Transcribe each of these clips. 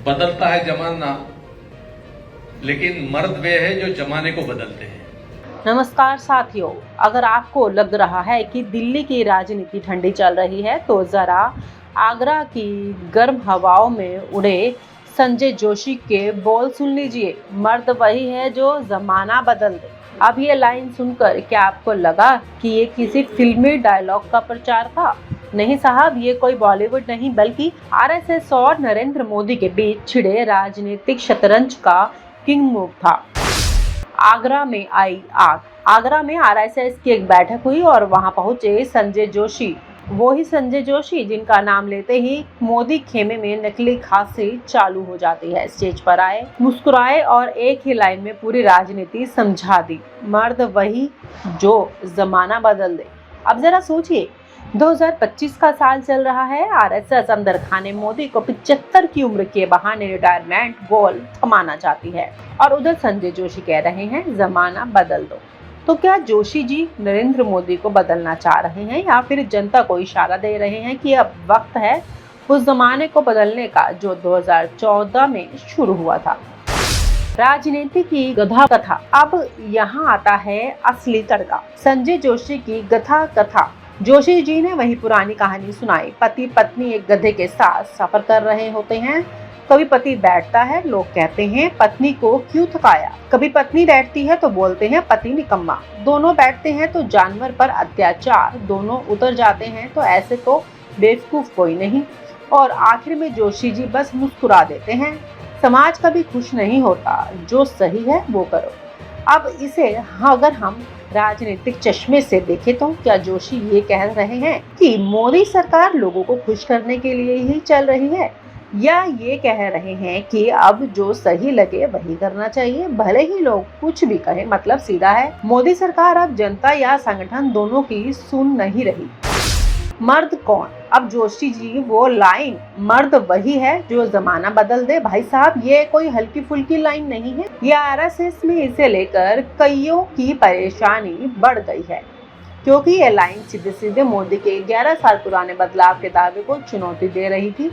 बदलता है जमाना, लेकिन मर्द वे है जो जमाने को बदलते हैं। नमस्कार साथियों, अगर आपको लग रहा है कि दिल्ली की राजनीति ठंडी चल रही है तो जरा आगरा की गर्म हवाओं में उड़े संजय जोशी के बोल सुन लीजिए। मर्द वही है जो जमाना बदल दे। अब ये लाइन सुनकर क्या आपको लगा कि ये किसी फिल्मी डायलॉग का प्रचार था? नहीं साहब, ये कोई बॉलीवुड नहीं बल्कि आरएसएस और नरेंद्र मोदी के बीच छिड़े राजनीतिक शतरंज का किंग मूव था। आगरा में आई आग। आगरा में आरएसएस की एक बैठक हुई और वहां पहुंचे संजय जोशी। वो ही संजय जोशी जिनका नाम लेते ही मोदी खेमे में नकली खांसी चालू हो जाती है। स्टेज पर आए, मुस्कुराए और एक ही लाइन में पूरी राजनीति समझा दी। मर्द वही जो जमाना बदल दे। अब जरा सोचिए, 2025 का साल चल रहा है। आरएसएस अंदर खाने मोदी को 75 की उम्र के बहाने रिटायरमेंट गोल थमाना चाहती है और उधर संजय जोशी कह रहे हैं जमाना बदल दो। तो क्या जोशी जी नरेंद्र मोदी को बदलना चाह रहे हैं या फिर जनता को इशारा दे रहे हैं कि अब वक्त है उस जमाने को बदलने का जो 2014 में शुरू हुआ था? राजनीति की गधा कथा। अब यहाँ आता है असली तड़का। संजय जोशी की गधा कथा। जोशी जी ने वही पुरानी कहानी सुनाई। पति पत्नी एक गधे के साथ सफर कर रहे होते हैं। कभी पति बैठता है, लोग कहते हैं पत्नी को क्यों थकाया। कभी पत्नी बैठती है तो बोलते हैं पति निकम्मा। दोनों बैठते हैं तो जानवर पर अत्याचार। दोनों उतर जाते हैं तो ऐसे तो बेवकूफ कोई नहीं। और आखिर में जोशी जी बस मुस्कुरा देते हैं। समाज कभी खुश नहीं होता, जो सही है वो करो। अब इसे अगर हम राजनीतिक चश्मे से देखें तो क्या जोशी ये कह रहे हैं कि मोदी सरकार लोगों को खुश करने के लिए ही चल रही है, या ये कह रहे हैं कि अब जो सही लगे वही करना चाहिए, भले ही लोग कुछ भी कहें? मतलब सीधा है, मोदी सरकार अब जनता या संगठन दोनों की सुन नहीं रही। मर्द कौन? अब जोशी जी वो लाइन, मर्द वही है जो जमाना बदल दे। भाई साहब, ये कोई हल्की फुल्की लाइन नहीं है। ये आरएसएस में इसे लेकर कईयों की परेशानी बढ़ गई है, क्योंकि ये लाइन सीधे सीधे मोदी के 11 साल पुराने बदलाव के दावे को चुनौती दे रही थी।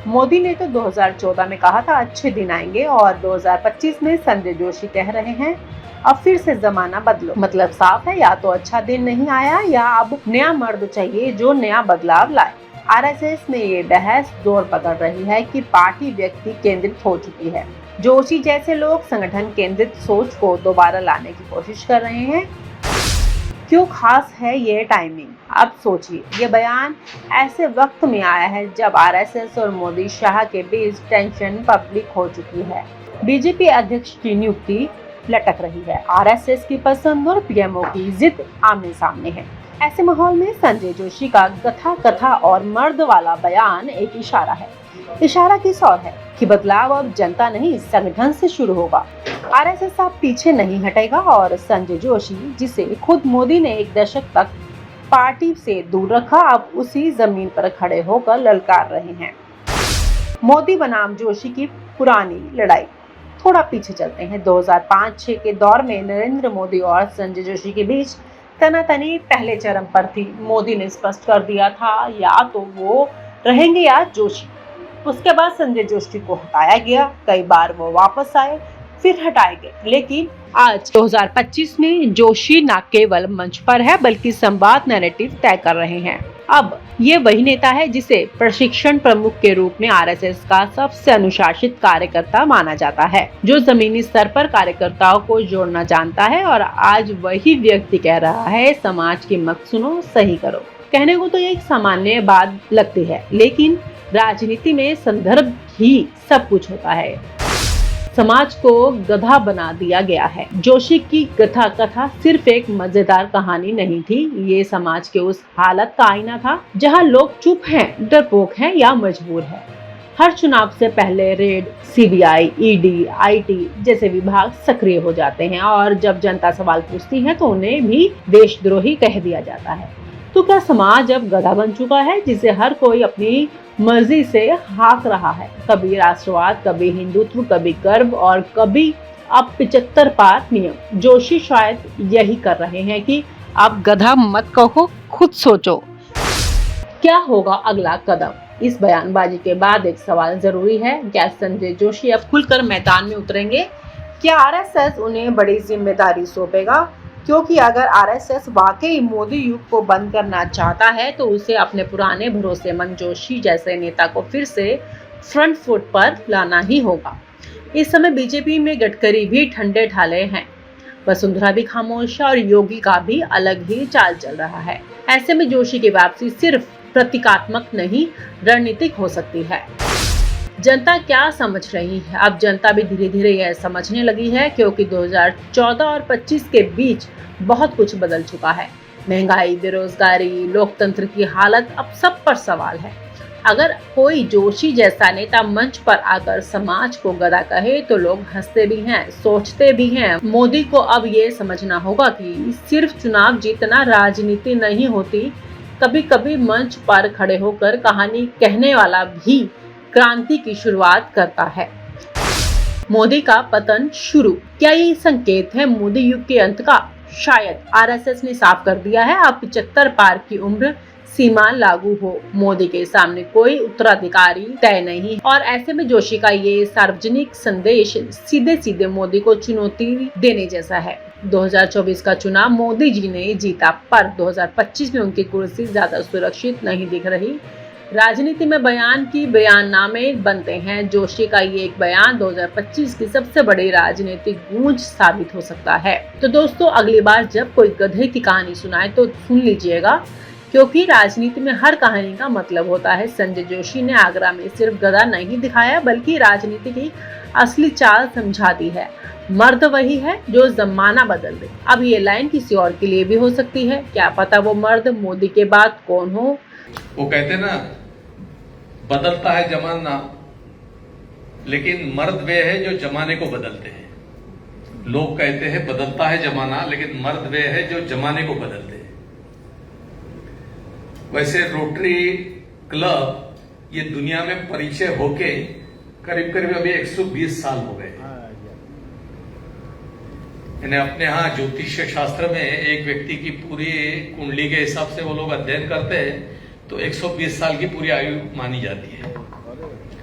मोदी ने तो 2014 में कहा था अच्छे दिन आएंगे, और 2025 में संजय जोशी कह रहे हैं अब फिर से जमाना बदलो। मतलब साफ है, या तो अच्छा दिन नहीं आया या अब नया मर्द चाहिए जो नया बदलाव लाए। आरएसएस में ये बहस जोर पकड़ रही है कि पार्टी व्यक्ति केंद्रित हो चुकी है। जोशी जैसे लोग संगठन केंद्रित सोच को दोबारा लाने की कोशिश कर रहे हैं। क्यों खास है ये टाइमिंग? अब सोचिए, ये बयान ऐसे वक्त में आया है जब आरएसएस और मोदी शाह के बीच टेंशन पब्लिक हो चुकी है। बीजेपी अध्यक्ष की नियुक्ति लटक रही है। आरएसएस की पसंद और पीएमओ की जिद आमने सामने है। ऐसे माहौल में संजय जोशी का कथा और मर्द वाला बयान एक इशारा है। इशारा किस ओर है कि बदलाव अब जनता नहीं संगठन से शुरू होगा। आरएसएस अब पीछे नहीं हटेगा और संजय जोशी, जिसे खुद मोदी ने एक दशक तक पार्टी से दूर रखा, अब उसी जमीन पर खड़े होकर ललकार रहे हैं। मोदी बनाम जोशी की पुरानी लड़ाई। थोड़ा पीछे चलते हैं। 2005-06 के दौर में नरेंद्र मोदी और संजय जोशी के बीच तनातनी पहले चरम पर थी। मोदी ने स्पष्ट कर दिया था या तो वो रहेंगे या जोशी। उसके बाद संजय जोशी को हटाया गया। कई बार वो वापस आए, फिर हटाए गए। लेकिन आज 2025 में जोशी न केवल मंच पर है बल्कि संवाद नैरेटिव तय कर रहे हैं। अब ये वही नेता है जिसे प्रशिक्षण प्रमुख के रूप में आरएसएस का सबसे अनुशासित कार्यकर्ता माना जाता है, जो जमीनी स्तर पर कार्यकर्ताओं को जोड़ना जानता है। और आज वही व्यक्ति कह रहा है समाज की मत सुनो, सही करो। कहने को तो ये एक सामान्य बात लगती है, लेकिन राजनीति में संदर्भ ही सब कुछ होता है। समाज को गधा बना दिया गया है। जोशी की गधा कथा सिर्फ एक मजेदार कहानी नहीं थी, ये समाज के उस हालत का आईना था जहां लोग चुप हैं, डरपोक हैं या मजबूर हैं। हर चुनाव से पहले रेड, सीबीआई, ईडी, आईटी जैसे विभाग सक्रिय हो जाते हैं और जब जनता सवाल पूछती है तो उन्हें भी देशद्रोही कह दिया जाता है। तो क्या समाज अब गधा बन चुका है जिसे हर कोई अपनी मर्जी से हाँक रहा है? कभी राष्ट्रवाद, कभी हिंदुत्व, कभी गर्व और कभी अब 75 पार नियम। जोशी शायद यही कर रहे हैं कि अब गधा मत कहो, खुद सोचो। क्या होगा अगला कदम? इस बयानबाजी के बाद एक सवाल जरूरी है, क्या संजय जोशी अब खुलकर मैदान में उतरेंगे? क्या आरएसएस उन्हें बड़ी जिम्मेदारी सौंपेगा? क्योंकि अगर आरएसएस वाकई मोदी युग को बंद करना चाहता है तो उसे अपने पुराने भरोसेमंद जोशी जैसे नेता को फिर से फ्रंट फुट पर लाना ही होगा। इस समय बीजेपी में गडकरी भी ठंडे ढाले हैं, वसुंधरा भी खामोश है और योगी का भी अलग ही चाल चल रहा है। ऐसे में जोशी की वापसी सिर्फ प्रतीकात्मक नहीं, रणनीतिक हो सकती है। जनता क्या समझ रही है? अब जनता भी धीरे धीरे यह समझने लगी है, क्योंकि 2014 और 25 के बीच बहुत कुछ बदल चुका है। महंगाई, बेरोजगारी, लोकतंत्र की हालत, अब सब पर सवाल है। अगर कोई जोशी जैसा नेता मंच पर आकर समाज को गधा कहे तो लोग हंसते भी हैं, सोचते भी हैं। मोदी को अब ये समझना होगा कि सिर्फ चुनाव जीतना राजनीति नहीं होती, कभी कभी मंच पर खड़े होकर कहानी कहने वाला भी क्रांति की शुरुआत करता है। मोदी का पतन शुरू, क्या ये संकेत है मोदी युग के अंत का? शायद। आरएसएस ने साफ कर दिया है, अब 75 पार की उम्र सीमा लागू हो। मोदी के सामने कोई उत्तराधिकारी तय नहीं, और ऐसे में जोशी का ये सार्वजनिक संदेश सीधे सीधे मोदी को चुनौती देने जैसा है। 2024 का चुनाव मोदी जी ने जीता, पर 2025 में उनकी कुर्सी ज्यादा सुरक्षित नहीं दिख रही। राजनीति में बयान की बयाननामे बनते हैं। जोशी का ये एक बयान 2025 की सबसे बड़ी राजनीतिक गूंज साबित हो सकता है। तो दोस्तों, अगली बार जब कोई गधे की कहानी सुनाए तो सुन लीजिएगा, क्योंकि राजनीति में हर कहानी का मतलब होता है। संजय जोशी ने आगरा में सिर्फ गधा नहीं दिखाया, बल्कि राजनीति की असली चाल समझा दी है। मर्द वही है जो जमाना बदल दे। अब ये लाइन किसी और के लिए भी हो सकती है, क्या पता वो मर्द मोदी के बाद कौन हो। वो कहते ना, बदलता है जमाना, लेकिन मर्द वे है जो जमाने को बदलते हैं। लोग कहते हैं बदलता है जमाना, लेकिन मर्द वे है जो जमाने को बदलते हैं। वैसे रोटरी क्लब ये दुनिया में परिचय होके करीब करीब अभी 120 साल हो गए। इन्हें अपने यहाँ ज्योतिष शास्त्र में एक व्यक्ति की पूरी कुंडली के हिसाब से वो लोग अध्ययन करते हैं तो 120 साल की पूरी आयु मानी जाती है।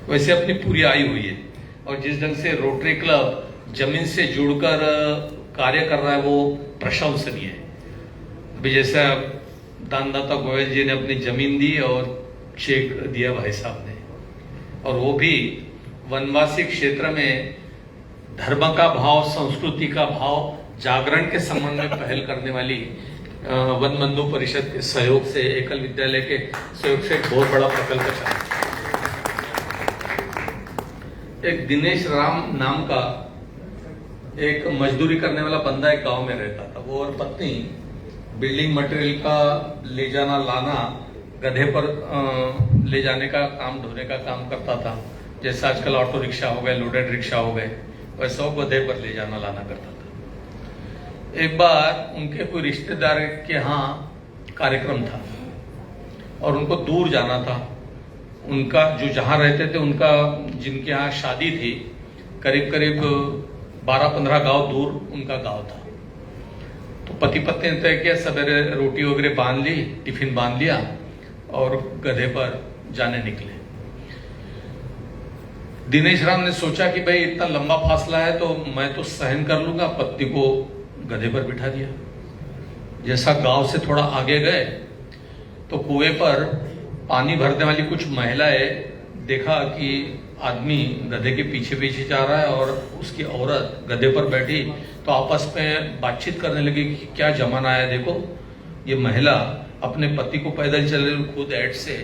वैसे अपनी पूरी आयु हुई है, और जिस ढंग से रोटरी क्लब जमीन से जुड़कर कार्य कर रहा है वो प्रशंसनीय है। अभी जैसे दानदाता गोयल जी ने अपनी जमीन दी और चेक दिया भाई साहब ने, और वो भी वनवासी क्षेत्र में धर्म का भाव, संस्कृति का भाव, जागरण के संबंध में पहल करने वाली वन बंधु परिषद के सहयोग से, एकल विद्यालय के सहयोग से एक बहुत बड़ा प्रकल्प चला। एक दिनेश राम नाम का एक मजदूरी करने वाला बंदा एक गांव में रहता था। वो और पत्नी बिल्डिंग मटेरियल का ले जाना लाना, गधे पर ले जाने का काम, ढोने का काम करता था। जैसे आजकल ऑटो रिक्शा हो गए, लोडेड रिक्शा हो गए, वैसा वो गधे पर ले जाना लाना करता था। एक बार उनके कोई रिश्तेदार के यहाँ कार्यक्रम था और उनको दूर जाना था। उनका जो जहाँ रहते थे, उनका जिनके यहाँ शादी थी, करीब करीब 12-15 गांव दूर उनका गांव था। तो पति पत्नी ने तय किया, सवेरे रोटी वगैरह बांध ली, टिफिन बांध लिया और गधे पर जाने निकले। दिनेश राम ने सोचा कि भाई इतना लंबा फासला है तो मैं तो सहन कर लूंगा, पत्नी को गधे पर बिठा दिया। जैसा गांव से थोड़ा आगे गए तो कुएं पर पानी भरने वाली कुछ महिलाएं देखा कि आदमी गधे के पीछे पीछे जा रहा है और उसकी औरत गधे पर बैठी, तो आपस में बातचीत करने लगी कि क्या जमाना आया, देखो ये महिला अपने पति को पैदल चल रही, खुद ऐड से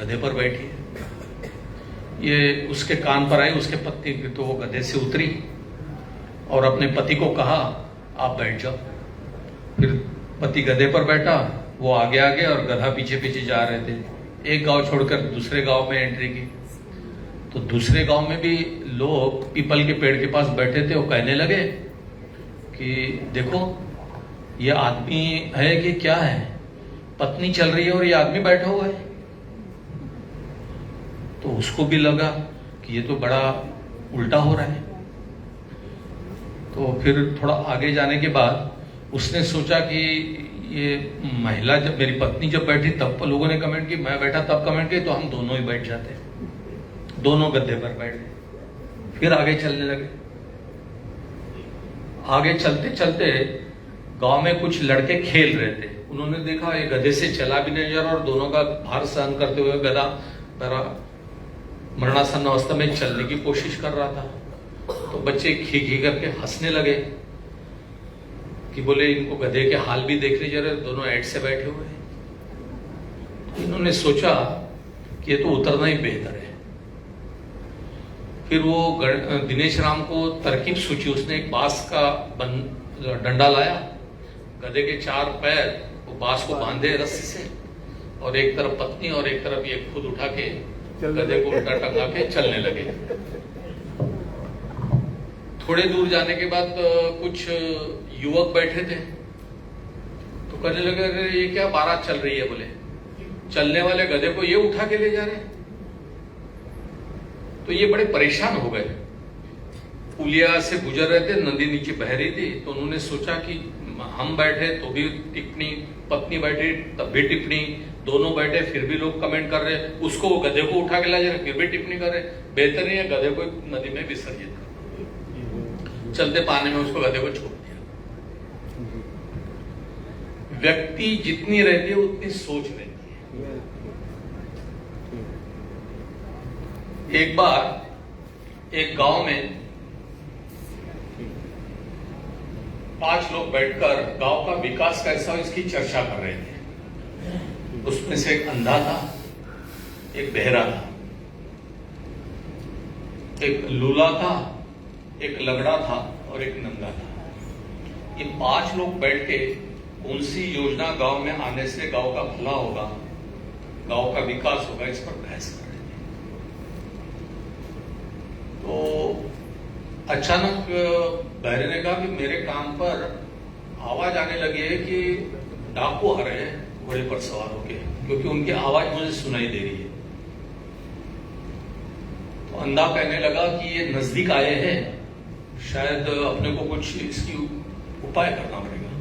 गधे पर बैठी है। ये उसके कान पर आई, उसके पति तो वो गधे से उतरी और अपने पति को कहा आप बैठ जाओ। फिर पति गधे पर बैठा, वो आगे आगे और गधा पीछे पीछे जा रहे थे। एक गांव छोड़कर दूसरे गांव में एंट्री की तो दूसरे गांव में भी लोग पीपल के पेड़ के पास बैठे थे। वो कहने लगे कि देखो ये आदमी है कि क्या है, पत्नी चल रही है और ये आदमी बैठा हुआ है। तो उसको भी लगा कि ये तो बड़ा उल्टा हो रहा है। तो फिर थोड़ा आगे जाने के बाद उसने सोचा कि ये महिला जब मेरी पत्नी जब बैठी तब लोगों ने कमेंट की, मैं बैठा तब कमेंट की, तो हम दोनों ही बैठ जाते, दोनों गद्दे पर बैठ गए। फिर आगे चलने लगे। आगे चलते चलते गांव में कुछ लड़के खेल रहे थे। उन्होंने देखा ये गधे से चला भी नहीं जा रहा और दोनों का भार सहन करते हुए गधा मरणासन अवस्था में चलने की कोशिश कर रहा था। तो बच्चे खी खी करके हंसने लगे कि बोले इनको गधे के हाल भी देख लीजिए, दोनों ऐड से बैठे हुए हैं। तो इन्होंने सोचा कि ये तो उतरना ही बेहतर है। फिर वो दिनेश राम को तरकीब सोची। उसने एक बांस का डंडा लाया, गधे के 4 पैर वो बांस को बांधे रस्सी से, और एक तरफ पत्नी और एक तरफ ये खुद उठा के गधे को उल्टा टंगा के चलने लगे। थोड़े दूर जाने के बाद कुछ युवक बैठे थे, तो कहने लगे अरे ये क्या बारात चल रही है, बोले चलने वाले गधे को ये उठा के ले जा रहे हैं। तो ये बड़े परेशान हो गए। पुलिया से गुजर रहे थे, नदी नीचे बह रही थी, तो उन्होंने सोचा कि हम बैठे तो भी टिप्पणी, पत्नी बैठी तब भी टिप्पणी, दोनों बैठे फिर भी लोग कमेंट कर रहे, उसको वो गधे को उठा के ला जा रहे फिर भी टिप्पणी कर रहे। बेहतर नहीं है गधे को नदी में विसर्जित कर, चलते पानी में उसको गधे को छोड़ दिया। व्यक्ति जितनी रहती है उतनी सोच रहती है। एक बार एक गांव में 5 लोग बैठकर गांव का विकास कैसा हो इसकी चर्चा कर रहे थे। उसमें से एक अंधा था, एक बहरा था, एक लूला था, एक लगड़ा था और एक नंगा था। ये 5 लोग बैठ के कौन सी योजना गांव में आने से गांव का भला होगा, गांव का विकास होगा, इस पर बहस कर रहे थे। तो अचानक बहरे ने कहा कि मेरे कान पर आवाज आने लगी है कि डाकू आ रहे हैं घोड़े पर सवार होके, क्योंकि उनकी आवाज मुझे सुनाई दे रही है। तो अंधा कहने लगा कि ये नजदीक आए हैं, शायद अपने को कुछ इसकी उपाय करना पड़ेगा।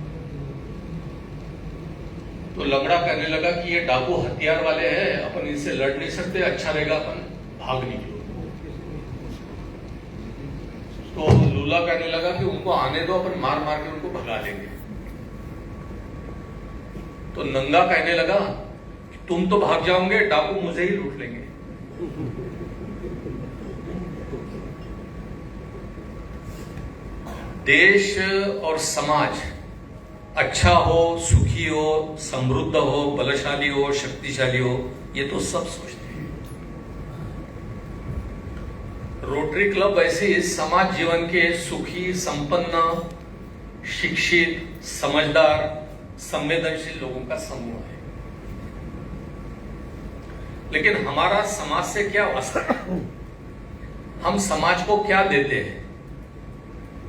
तो लंगड़ा कहने लगा कि ये डाकू हथियार वाले हैं, अपन इनसे लड़ नहीं सकते, अच्छा रहेगा अपन भाग निकलो। तो लूला कहने लगा कि उनको आने दो, अपन मार मार के उनको भगा लेंगे। तो नंगा कहने लगा कि तुम तो भाग जाओगे, डाकू मुझे ही लूट लेंगे। देश और समाज अच्छा हो, सुखी हो, समृद्ध हो, बलशाली हो, शक्तिशाली हो, ये तो सब सोचते हैं। रोटरी क्लब ऐसे समाज जीवन के सुखी, संपन्न, शिक्षित, समझदार, संवेदनशील लोगों का समूह है। लेकिन हमारा समाज से क्या वास्ता है, हम समाज को क्या देते हैं,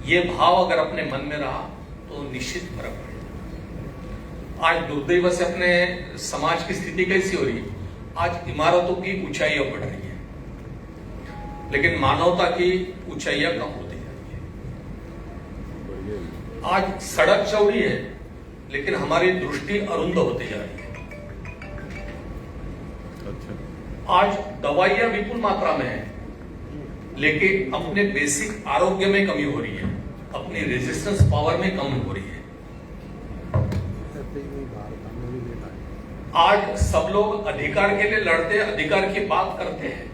ये भाव अगर अपने मन में रहा तो निश्चित फर्क पड़ेगा। आज दुर्दैव से अपने समाज की स्थिति कैसी हो रही है, आज इमारतों की ऊंचाइयां बढ़ रही है, लेकिन मानवता की ऊंचाइयां कम होती जा रही है। आज सड़क चौड़ी है, लेकिन हमारी दृष्टि अरुंध होती जा रही है। आज दवाइयां विपुल मात्रा में है, लेकिन अपने बेसिक आरोग्य में कमी हो रही है, अपनी रेजिस्टेंस पावर में कमी हो रही है। आज सब लोग अधिकार के लिए लड़ते, अधिकार की बात करते हैं,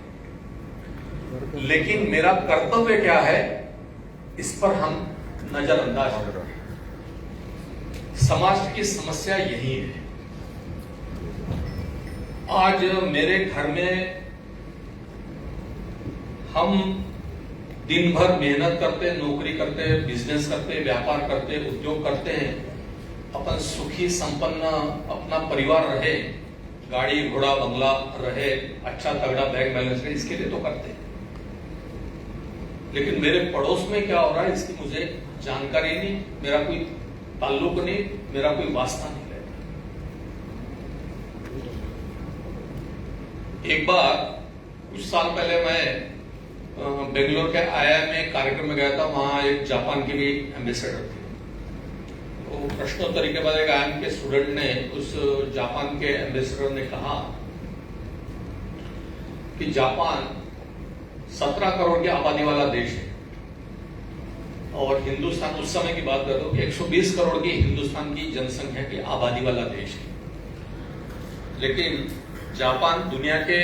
लेकिन मेरा कर्तव्य क्या है, इस पर हम नजरअंदाज कर रहे हैं। समाज की समस्या यही है। आज मेरे घर में हम दिन भर मेहनत करते, नौकरी करते, बिजनेस करते, व्यापार करते, उद्योग करते हैं, अपन सुखी संपन्न अपना परिवार रहे, गाड़ी घोड़ा बंगला रहे, अच्छा तगड़ा बैंक बैलेंस रहे, इसके लिए तो करते हैं। लेकिन मेरे पड़ोस में क्या हो रहा है इसकी मुझे जानकारी नहीं, मेरा कोई ताल्लुक नहीं, मेरा कोई वास्ता नहीं रहता। एक बार कुछ साल पहले मैं बेंगलोर के आईआईएम में कार्यक्रम में गया था। वहां एक जापान की भी एम्बेसडर थी। तो प्रश्नोत्तरी के बाद एक IIM के स्टूडेंट ने उस जापान के एम्बेसडर ने कहा कि जापान 17 करोड़ की आबादी वाला देश है और हिंदुस्तान, उस समय की बात कर रहा हूं कि 120 करोड़ की हिंदुस्तान की जनसंख्या की आबादी वाला देश है। लेकिन जापान दुनिया के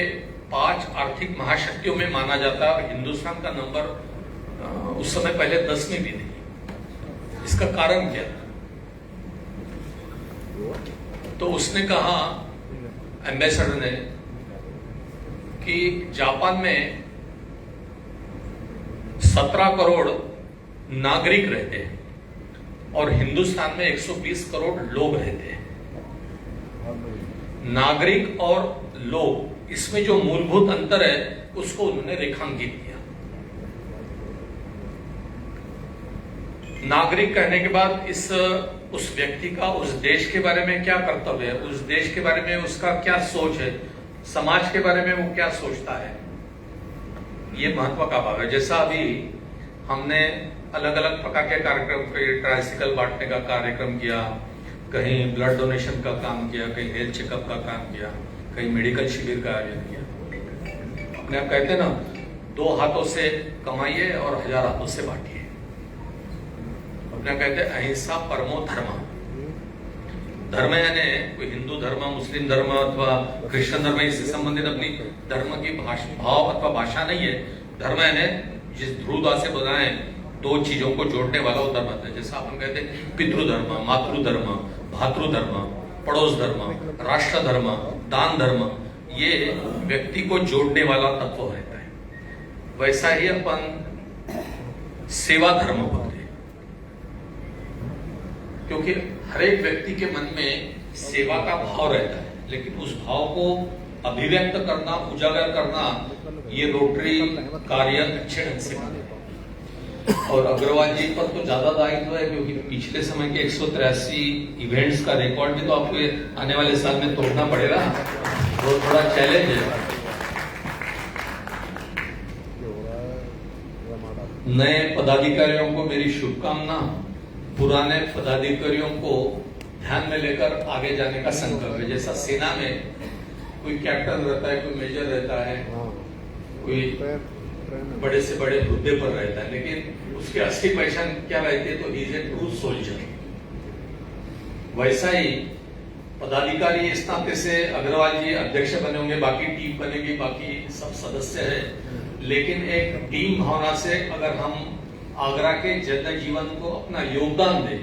5 आर्थिक महाशक्तियों में माना जाता है और हिंदुस्तान का नंबर उस समय पहले 10 में भी नहीं। इसका कारण क्या था? तो उसने कहा, एम्बेसडर ने, कि जापान में 17 करोड़ नागरिक रहते हैं और हिंदुस्तान में 120 करोड़ लोग रहते हैं। नागरिक और लोग, इसमें जो मूलभूत अंतर है उसको उन्होंने रेखांकित किया। नागरिक कहने के बाद उस व्यक्ति का उस देश के बारे में क्या कर्तव्य है, उस देश के बारे में उसका क्या सोच है, समाज के बारे में वो क्या सोचता है, ये महत्व का भाव है। जैसा अभी हमने अलग अलग प्रकार के कार्यक्रम, कहीं ट्राइसिकल बांटने का कार्यक्रम किया, कहीं ब्लड डोनेशन का काम किया, कहीं हेल्थ चेकअप का काम किया, कहीं मेडिकल शिविर का आयोजन किया। अपने आप कहते हैं ना, 2 हाथों से कमाइए और 1000 हाथों से बांटिए। अपने कहते हैं अहिंसा परमो धर्म। धर्म यानी कोई हिंदू धर्म, मुस्लिम धर्म अथवा क्रिश्चियन धर्म, इससे संबंधित अपनी धर्म की भाव अथवा भाषा नहीं है। धर्म यानी जिस ध्रुवता से बनाए 2 चीजों को जोड़ने वाला वो धर्म है। जैसा अपन कहते हैं पितृधर्म, मातृधर्म, भातृधर्म, पड़ोस धर्म, राष्ट्र धर्म, दान धर्म, ये व्यक्ति को जोड़ने वाला तत्व रहता है। वैसा ही अपन सेवा धर्म बोलते हैं, क्योंकि हर एक व्यक्ति के मन में सेवा का भाव रहता है, लेकिन उस भाव को अभिव्यक्त करना, उजागर करना, ये रोटरी कार्य अच्छे ढंग से करते हैं। और अग्रवाल जी पर तो ज्यादा दायित्व है, क्योंकि पिछले समय के 183 इवेंट्स का रिकॉर्ड भी तो आपको आने वाले साल में तोड़ना पड़ेगा, वो थोड़ा चैलेंज है। नए पदाधिकारियों को मेरी शुभकामना, पुराने पदाधिकारियों को ध्यान में लेकर आगे जाने का संकल्प है। जैसा सेना में कोई कैप्टन रहता है, कोई मेजर रहता है, कोई बड़े से बड़े हुद्दे पर रहता है, लेकिन उसकी असली पहचान क्या रहती है? तो he is a true soldier. वैसा ही पदाधिकारी इस नाते से अग्रवाल जी अध्यक्ष बने होंगे, बाकी टीम बनेगी, बाकी सब सदस्य है, लेकिन एक टीम भावना से अगर हम आगरा के जनजीवन को अपना योगदान दें,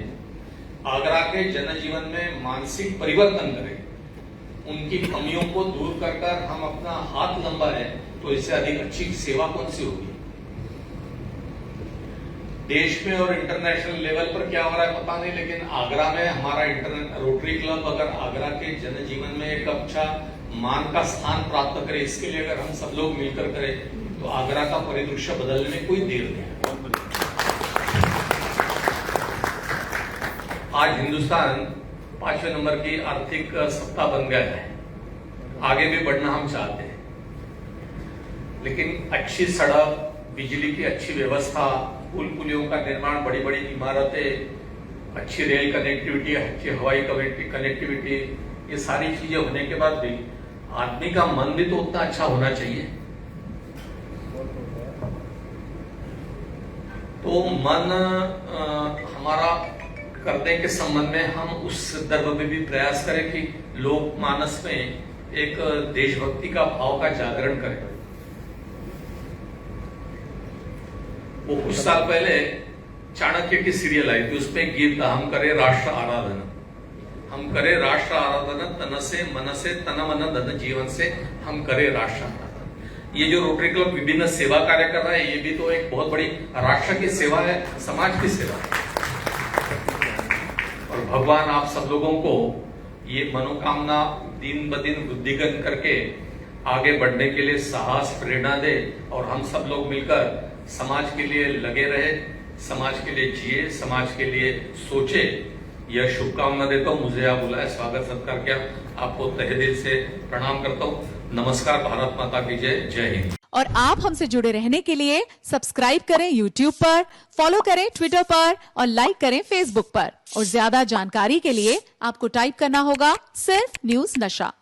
आगरा के जनजीवन में मानसिक परिवर्तन करें, उनकी कमियों को दूर कर हम अपना हाथ लंबाएं, तो इससे अधिक अच्छी सेवा कौन सी होगी? देश में और इंटरनेशनल लेवल पर क्या हो रहा है पता नहीं, लेकिन आगरा में हमारा रोटरी क्लब अगर आगरा के जनजीवन में एक अच्छा मान का स्थान प्राप्त करे, इसके लिए अगर हम सब लोग मिलकर करें तो आगरा का परिदृश्य बदलने में कोई देर नहीं है। आज हिंदुस्तान 5वें नंबर की आर्थिक सत्ता बन गया है, आगे भी बढ़ना हम चाहते हैं, लेकिन अच्छी सड़क, बिजली की अच्छी व्यवस्था, पुल पुलियों का निर्माण, बड़ी बड़ी इमारतें, अच्छी रेल कनेक्टिविटी, अच्छी हवाई कनेक्टिविटी, ये सारी चीजें होने के बाद भी आदमी का मन भी तो उतना अच्छा होना चाहिए। तो मन हमारा करने के संबंध में हम उस संदर्भ में भी प्रयास करें कि लोक मानस में एक देशभक्ति का भाव का जागरण करें। वो कुछ साल पहले चाणक्य की सीरियल आई थी, उसमें गीत था, हम करें राष्ट्र आराधना, हम करें राष्ट्र आराधना, तन से मन से, तन मन धन जीवन से हम करें राष्ट्र आराधना। ये जो रोटरी क्लब विभिन्न सेवा कार्य कर रहा है, ये भी तो एक बहुत बड़ी राष्ट्र की सेवा है, समाज की सेवा है। और भगवान आप सब लोगों को ये मनोकामना दिन ब दिन वृद्धिगत करके आगे बढ़ने के लिए साहस, प्रेरणा दे, और हम सब लोग मिलकर समाज के लिए लगे रहे, समाज के लिए जिए, समाज के लिए सोचे, यह शुभकामना देता हूँ। मुझे आप बुलाए, स्वागत सत्कार किया, आपको तहे दिल से प्रणाम करता हूँ। नमस्कार, भारत माता की जय, जय हिंद। और आप हमसे जुड़े रहने के लिए सब्सक्राइब करें YouTube पर, फॉलो करें Twitter पर और लाइक करें Facebook पर। और ज्यादा जानकारी के लिए आपको टाइप करना होगा सिर्फ न्यूज नशा।